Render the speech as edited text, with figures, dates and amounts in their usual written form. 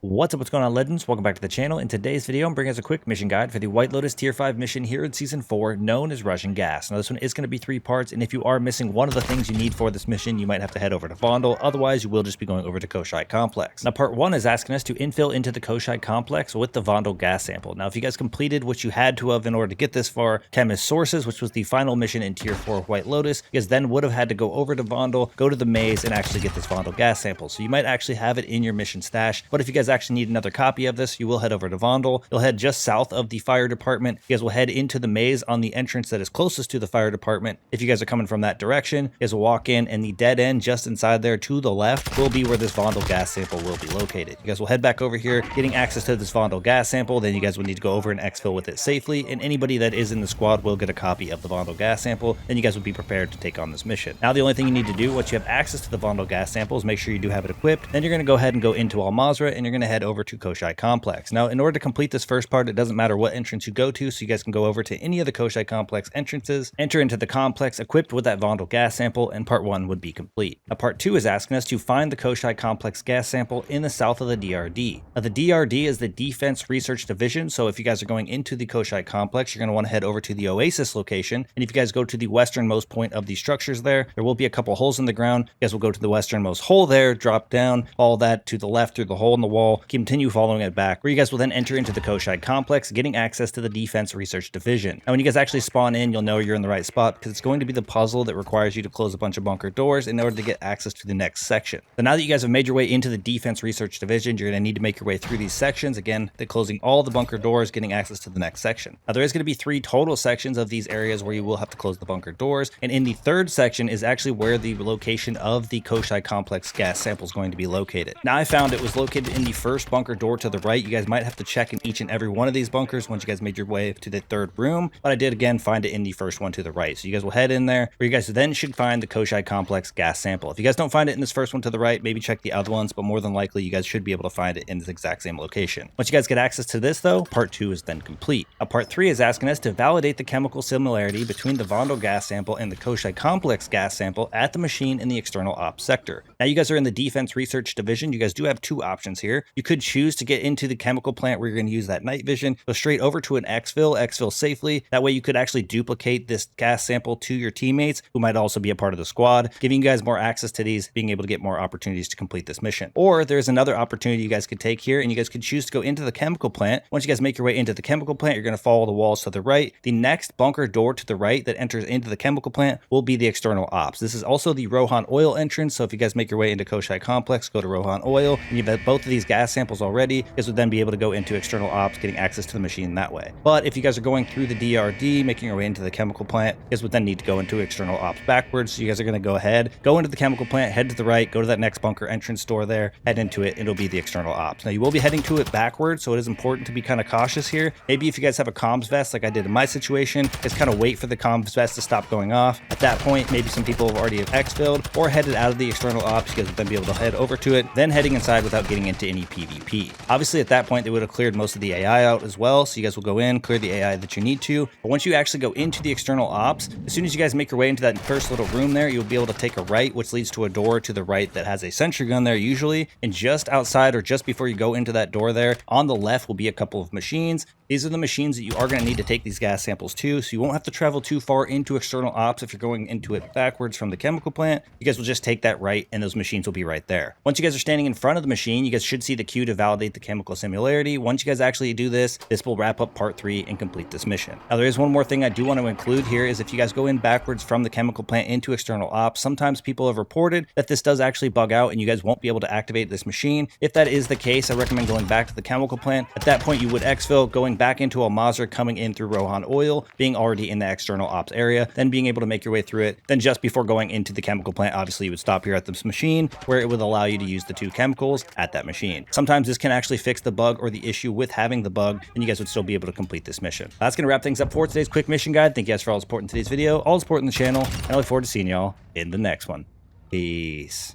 What's up, what's going on, legends? Welcome back to the channel. In today's video, I'm bringing us a quick mission guide for the White Lotus Tier 5 mission here in Season 4, known as Russian Gas. Now, this one is going to be 3 parts, and if you are missing one of the things you need for this mission, you might have to head over to Vondel. Otherwise, you will just be going over to Koschei Complex. Now, Part 1 is asking us to infill into the Koschei Complex with the Vondel gas sample. Now, if you guys completed what you had to have in order to get this far, Chemist Sources, which was the final mission in Tier 4 White Lotus, you guys then would have had to go over to Vondel, go to the maze, and actually get this Vondel gas sample. So you might actually have it in your mission stash, but if you guys actually need another copy of this, you will head over to Vondel. You'll head just south of the fire department. You guys will head into the maze on the entrance that is closest to the fire department. If you guys are coming from that direction, you guys will walk in, and the dead end just inside there to the left will be where this Vondel gas sample will be located. You guys will head back over here, getting access to this Vondel gas sample. Then you guys will need to go over and exfil with it safely, and anybody that is in the squad will get a copy of the Vondel gas sample. Then you guys will be prepared to take on this mission. Now, the only thing you need to do once you have access to the Vondel gas sample is make sure you do have it equipped. Then you're going to go ahead and go into Al Mazrah, and you're going to head over to Koschei Complex. Now, in order to complete this first part, it doesn't matter what entrance you go to, so you guys can go over to any of the Koschei Complex entrances, enter into the complex equipped with that Vondel gas sample, and part 1 would be complete. Now, part 2 is asking us to find the Koschei Complex gas sample in the south of the DRD. Now, the DRD is the Defense Research Division, so if you guys are going into the Koschei Complex, you're going to want to head over to the Oasis location, and if you guys go to the westernmost point of these structures there will be a couple holes in the ground. You guys will go to the westernmost hole there, drop down, follow that to the left through the hole in the wall, continue following it back, where you guys will then enter into the Koschei Complex, getting access to the Defense Research Division. Now, when you guys actually spawn in, you'll know you're in the right spot because it's going to be the puzzle that requires you to close a bunch of bunker doors in order to get access to the next section. So now that you guys have made your way into the Defense Research Division, you're going to need to make your way through these sections. Again, they're closing all the bunker doors, getting access to the next section. Now, there is going to be 3 total sections of these areas where you will have to close the bunker doors, and in the third section is actually where the location of the Koschei Complex gas sample is going to be located. Now, I found it was located in the first bunker door to the right. You guys might have to check in each and every one of these bunkers once you guys made your way to the third room, but I did again find it in the first one to the right. So you guys will head in there, where you guys then should find the Koschei Complex gas sample. If you guys don't find it in this first one to the right, maybe check the other ones, but more than likely you guys should be able to find it in this exact same location. Once you guys get access to this though, part 2 is then complete. Part 3 is asking us to validate the chemical similarity between the Vondel gas sample and the Koschei Complex gas sample at the machine in the external ops sector. Now, you guys are in the Defense Research Division. You guys do have 2 options here. You could choose to get into the chemical plant where you're going to use that night vision, go straight over to an exfil safely. That way you could actually duplicate this gas sample to your teammates who might also be a part of the squad, giving you guys more access to these, being able to get more opportunities to complete this mission. Or there's another opportunity you guys could take here, and you guys could choose to go into the chemical plant. Once you guys make your way into the chemical plant, you're going to follow the walls to the right. The next bunker door to the right that enters into the chemical plant will be the external ops. This is also the Rohan Oil entrance, so if you guys make your way into Koschei Complex, go to Rohan Oil, and you've had both of these gas samples already, you guys would then be able to go into external ops, getting access to the machine that way. But if you guys are going through the DRD, making your way into the chemical plant, you guys would then need to go into external ops backwards. So you guys are going to go ahead, go into the chemical plant, head to the right, go to that next bunker entrance door there, head into it, and it'll be the external ops. Now, you will be heading to it backwards, so it is important to be kind of cautious here. Maybe if you guys have a comms vest like I did in my situation, just kind of wait for the comms vest to stop going off. At that point, maybe some people have already exfilled or headed out of the external ops. You guys would then be able to head over to it, then heading inside without getting into any PvP. Obviously, at that point, they would have cleared most of the AI out as well, so you guys will go in, clear the AI that you need to. But once you actually go into the external ops, as soon as you guys make your way into that first little room there, you'll be able to take a right, which leads to a door to the right that has a sentry gun there usually. And just outside, or just before you go into that door there, on the left will be a couple of machines. These are the machines that you are going to need to take these gas samples to, so you won't have to travel too far into external ops if you're going into it backwards from the chemical plant. You guys will just take that right, and those machines will be right there. Once you guys are standing in front of the machine, you guys should see the queue to validate the chemical similarity. Once you guys actually do this, this will wrap up part 3 and complete this mission. Now, there is one more thing I do want to include here, is if you guys go in backwards from the chemical plant into external ops, sometimes people have reported that this does actually bug out and you guys won't be able to activate this machine. If that is the case, I recommend going back to the chemical plant. At that point, you would exfil, going back into Al Mazrah, coming in through Rohan Oil, being already in the external ops area, then being able to make your way through it. Then just before going into the chemical plant, obviously you would stop here at this machine where it would allow you to use the 2 chemicals at that machine. Sometimes this can actually fix the bug or the issue with having the bug, and you guys would still be able to complete this mission. That's going to wrap things up for today's quick mission guide. Thank you guys for all the support in today's video, all the support in the channel, and I look forward to seeing y'all in the next one. Peace.